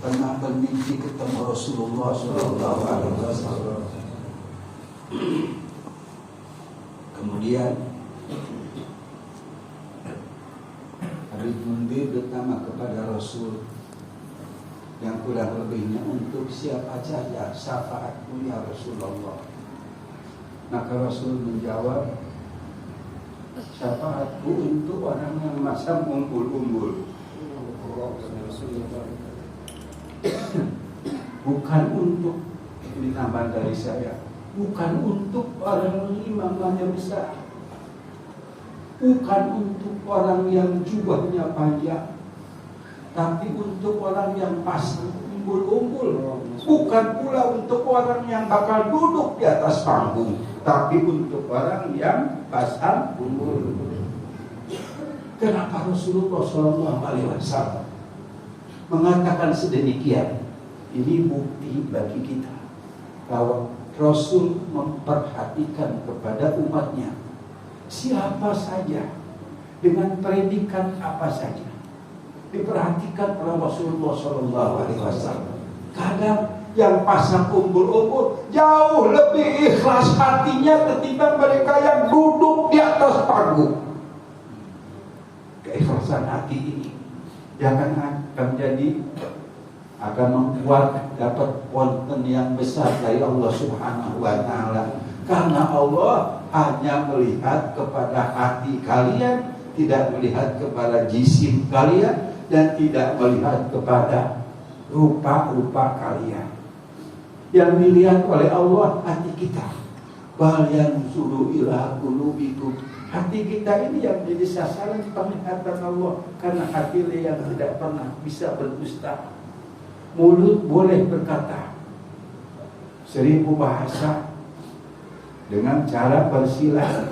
pernah bermimpi ketemu Rasulullah Sallallahu Alaihi Wasallam. Kemudian Habib Mundir bertanya kepada Rasul yang kurang lebihnya untuk siapa saja syafaatmu ya Rasulullah. Maka Rasul menjawab, syafaatku untuk orang yang masam umbul-umbul, bukan untuk, ini tambahan dari saya, bukan untuk orang yang imannya besar, bukan untuk orang yang jubahnya panjang, tapi untuk orang yang pasang umbul-umbul. Bukan pula untuk orang yang bakal duduk di atas panggung, tapi untuk orang yang pasang umbul. Kenapa Rasulullah SAW mengatakan sedemikian? Ini bukti bagi kita bahwa Rasul memperhatikan kepada umatnya, siapa saja dengan predikat apa saja diperhatikan oleh Rasulullah SAW. Kadang yang pasang umbul-umbul jauh lebih ikhlas hatinya ketimbang mereka yang duduk di atas panggung. Keikhlasan hati ini jangan akan membuat dapat konten yang besar dari Allah Subhanahu wa Ta'ala. Karena Allah hanya melihat kepada hati kalian, tidak melihat kepada jisim kalian, dan tidak melihat kepada rupa-rupa kalian. Yang dilihat oleh Allah hati kita. Bal yanzuru ila qulubikum. Hati kita ini yang menjadi sasaran penglihatan Allah, karena hati yang tidak pernah bisa berdusta. Mulut boleh berkata 1000 bahasa dengan cara bersilah.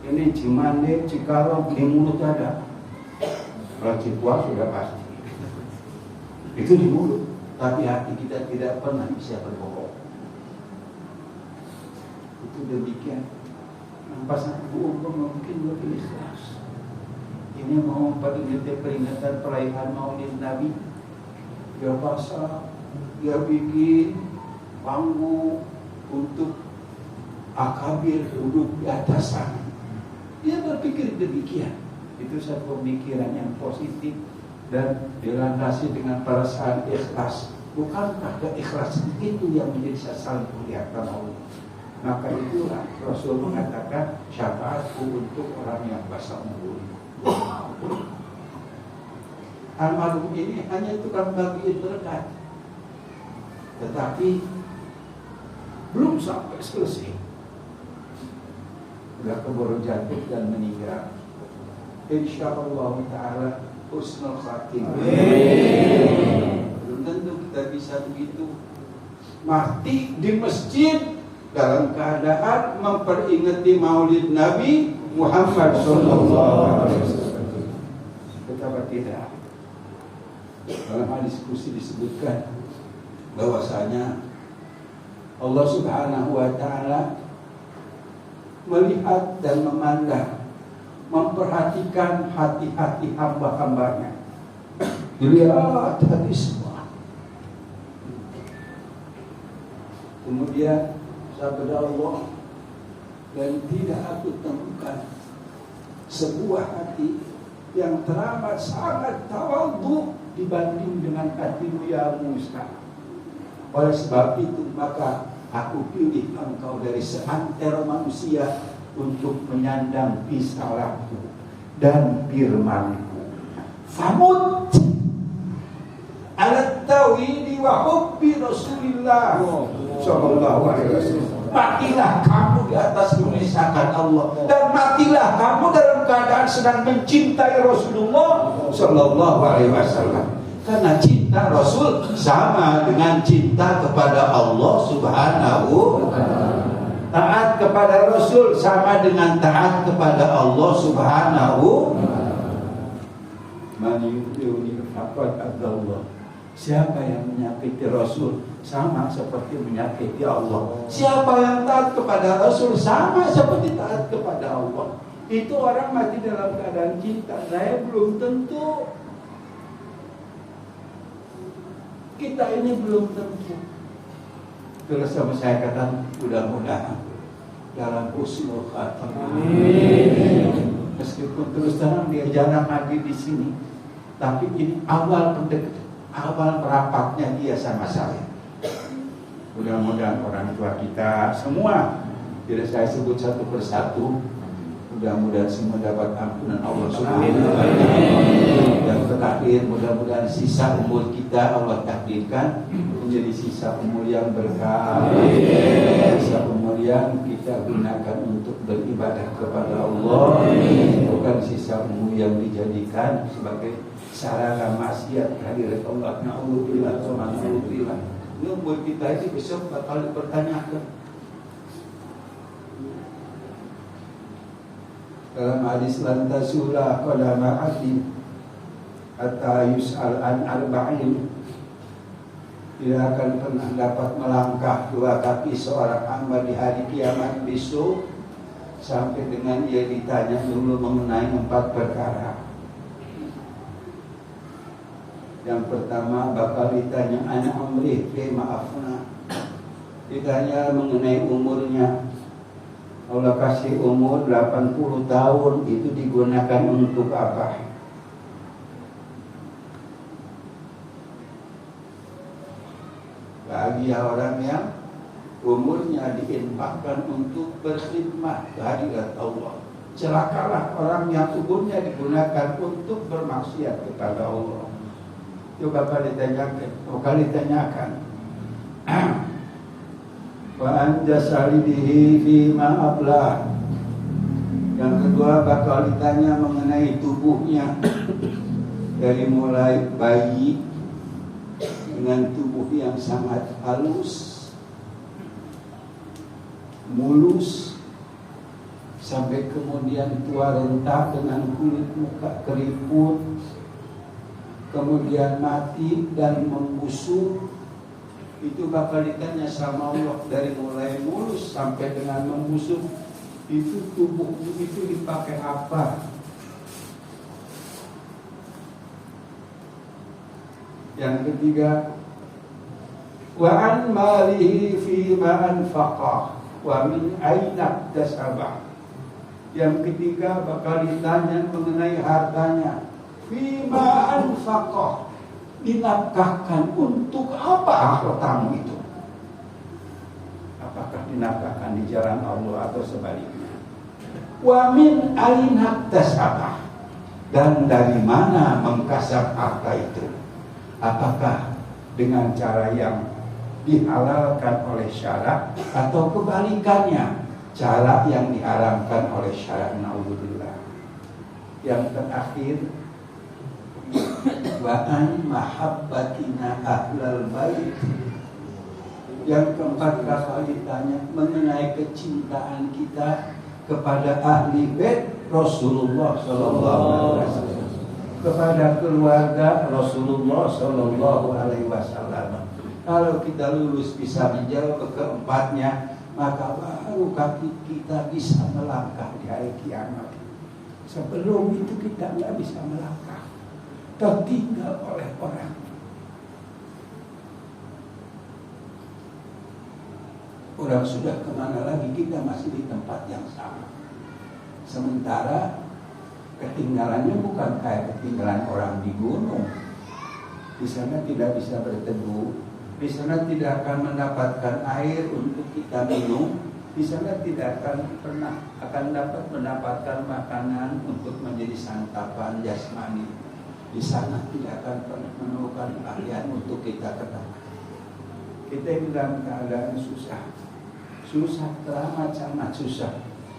Ini Cimande, Cikarang, di mulut ada. Kalau Cipuas sudah pasti. Itu di mulut, tapi hati kita tidak pernah bisa berbohong. Itu demikian. Pasang umpul mungkin lebih ikhlas. Ini mau peringatan perayaan Maulid Nabi. Dia pasang, dia bikin panggung untuk akabir duduk di atas sana. Dia berpikir demikian. Itu satu pemikiran yang positif dan dilandasi dengan perasaan ikhlas. Bukankah keikhlasan itu yang menjadi sasaran penglihatan Allah? Maka itulah Rasul mengatakan syafaatku untuk orang yang basah umbul. Almarhum ini hanya tukang bagiin berkat, tetapi belum sampai selesai, sudah keburu jatuh dan meninggal. Insyaallah Ta'ala husnul khatimah. Belum tentu kita bisa begitu. Mati di masjid dalam keadaan memperingati Maulid Nabi Muhammad SAW. Betapa tidak. Dalam hadis kursi disebutkan bahwasanya Allah Subhanahu wa Ta'ala melihat dan memandang, memperhatikan hati-hati hamba-hambanya. Dilihat hati semua. Kemudian sabda Allah, dan tidak aku temukan sebuah hati yang teramat sangat tawadhu dibanding dengan hatimu ya Musa. Oleh sebab itu maka aku pilih engkau dari seantero manusia untuk menyandang risalahku dan firmanku. Famut ala tauhidi wa hubbi Rasulillah sallallahu alaihi wasallam. Matilah kamu di atas memisahkan Allah, dan matilah kamu dalam keadaan sedang mencintai Rasulullah sallallahu alaihi wasallam. Karena cinta Rasul sama dengan cinta kepada Allah Subhanahu wa Ta'ala. Taat kepada Rasul sama dengan taat kepada Allah Subhanahu wa Ta'ala. Man yu'minu faqad adallah. Siapa yang menyakiti Rasul sama seperti menyakiti Allah. Siapa yang taat kepada Rasul sama seperti taat kepada Allah. Itu orang mati dalam keadaan cinta. Saya belum tentu. Kita ini belum tentu. Terus sama saya kata, mudah-mudahan dalam husnul khatimah. Meskipun terus terang dia jarang hadir di sini, tapi ini awal merapatnya dia sama saya. Mudah-mudahan orang tua kita semua, tidak saya sebut satu persatu, mudah-mudahan semua dapat ampunan Allah Subhanahu wa taala. Dan terakhir, mudah-mudahan sisa umur kita Allah takdirkan menjadi sisa umur yang berkah, sisa umur yang kita gunakan untuk beribadah kepada Allah, bukan sisa umur yang dijadikan sebagai sarana maksiat hadirat Allah. Na'udzubillah, na'udzubillah. Ini umur kita ini besok bakal dipertanyakan. Dalam hadis lan tasula qadama abdi hatta yus'al an arba'in, tidak akan pernah dapat melangkah dua kaki seorang hamba di hari kiamat besok sampai dengan ia ditanya dulu mengenai 4 perkara. Yang pertama bakal ditanya anak amrih maafna, ditanya mengenai umurnya. Allah kasih umur 80 tahun, itu digunakan untuk apa? Bagi orang yang umurnya diinfakkan untuk berkhidmat kehadirat Allah, celakalah orang yang umurnya digunakan untuk bermaksiat kepada Allah. Coba kali ditanyakan. Wa anja salidihi fima ablah. Yang kedua bakal ditanya mengenai tubuhnya, dari mulai bayi dengan tubuh yang sangat halus, mulus, sampai kemudian tua renta dengan kulit muka keriput, kemudian mati dan membusuk. Itu bakal ditanya sama Allah, dari mulai mulus sampai dengan membusuk, itu tubuh itu dipakai apa? Yang ketiga, wa an malihi fi ma anfaqah wa min aina iktasabah. Yang ketiga bakal ditanya mengenai hartanya, fi ma anfaqah, dinafkahkan untuk apa hartamu itu? Apakah dinafkahkan di jalan Allah atau sebaliknya? Wa min aina iktasabah, dan dari mana mengkasap harta itu? Apakah dengan cara yang dihalalkan oleh syarak atau kebalikannya, cara yang diharamkan oleh syarak? Naudzubillah. Yang terakhir, wa an mahabbatina ahlal bait. Yang keempat bakal ditanya mengenai kecintaan kita kepada ahli bait Rasulullah sallallahu alaihi wasallam, kepada keluarga Rasulullah sallallahu alaihi wasallam. Kalau kita lulus bisa menjawab keempatnya, maka baru kaki kita bisa melangkah di hari kiamat. Sebelum itu kita nggak bisa melangkah, tertinggal oleh orang. Orang sudah kemana lagi, kita masih di tempat yang sama. Sementara ketinggalannya bukan kayak ketinggalan orang di gunung. Di sana tidak bisa berteduh, di sana tidak akan mendapatkan air untuk kita minum, di sana tidak akan dapat mendapatkan makanan untuk menjadi santapan jasmani. Di sana tidak akan pernah menemukan pakaian untuk kita kenakan. Kita ini dalam keadaan susah teramat sangat susah.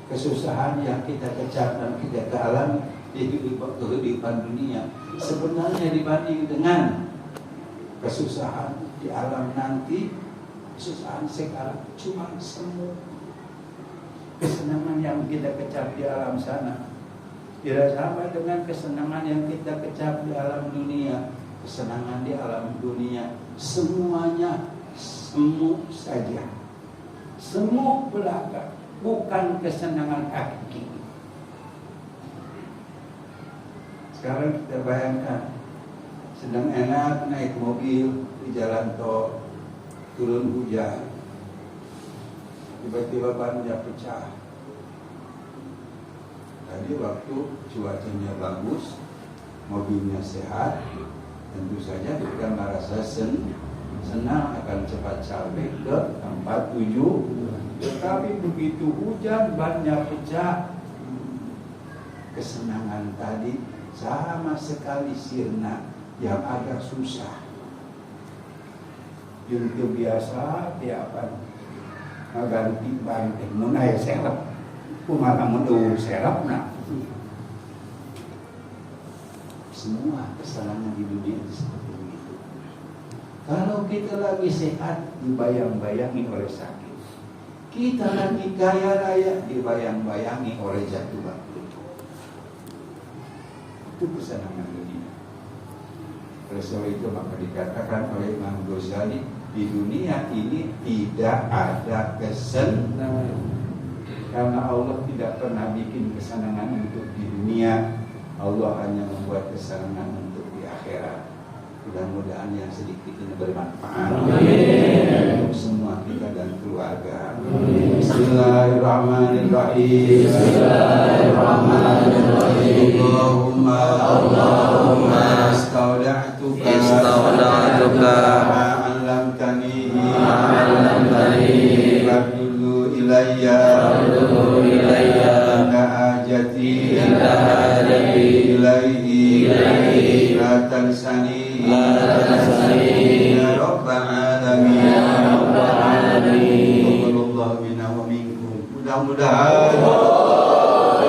Kesusahan yang kita kecap dan kita alami di kehidupan dunia sebenarnya dibanding dengan kesusahan di alam nanti, kesusahan sekarang cuma semu. Kesenangan yang kita kecap di alam sana tidak sama dengan kesenangan yang kita kecap di alam dunia. Kesenangan di alam dunia semuanya semu saja, semu belaka, bukan kesenangan hakiki. Sekarang kita bayangkan, sedang enak naik mobil di jalan tol, turun hujan, tiba-tiba bannya pecah. Tadi waktu cuacanya bagus, mobilnya sehat, tentu saja kita merasa senang akan cepat sampai ke tempat tuju. Tetapi begitu hujan bannya pecah, kesenangan tadi sama sekali sirna, yang agak susah. Yang biasa tiapan ganti ban munai serap, kumaha mun serap nah. Semua kesenangan di dunia itu seperti itu. Kalau kita lagi sehat, dibayang-bayangi oleh sakit. Kita lagi kaya raya, dibayang-bayangi oleh jatuh bangkrut. Itu kesenangan dunia. Oleh sebab itu maka dikatakan oleh Imam Ghazali, di dunia ini tidak ada kesenangan. Karena Allah tidak pernah bikin kesenangan untuk di dunia, Allah hanya membuat kesenangan untuk di akhirat. Mudah-mudahan yang sedikit ini bermanfaat untuk semua kita dan keluarga. Bismillahirrahmanirrahim. Bismillahirrahmanirrahim. Allahumma istaudattuka ma'allamtani fardulu ilayya inda ajati ilaihi la tansani ya rabbal alamin. Mudah-mudahan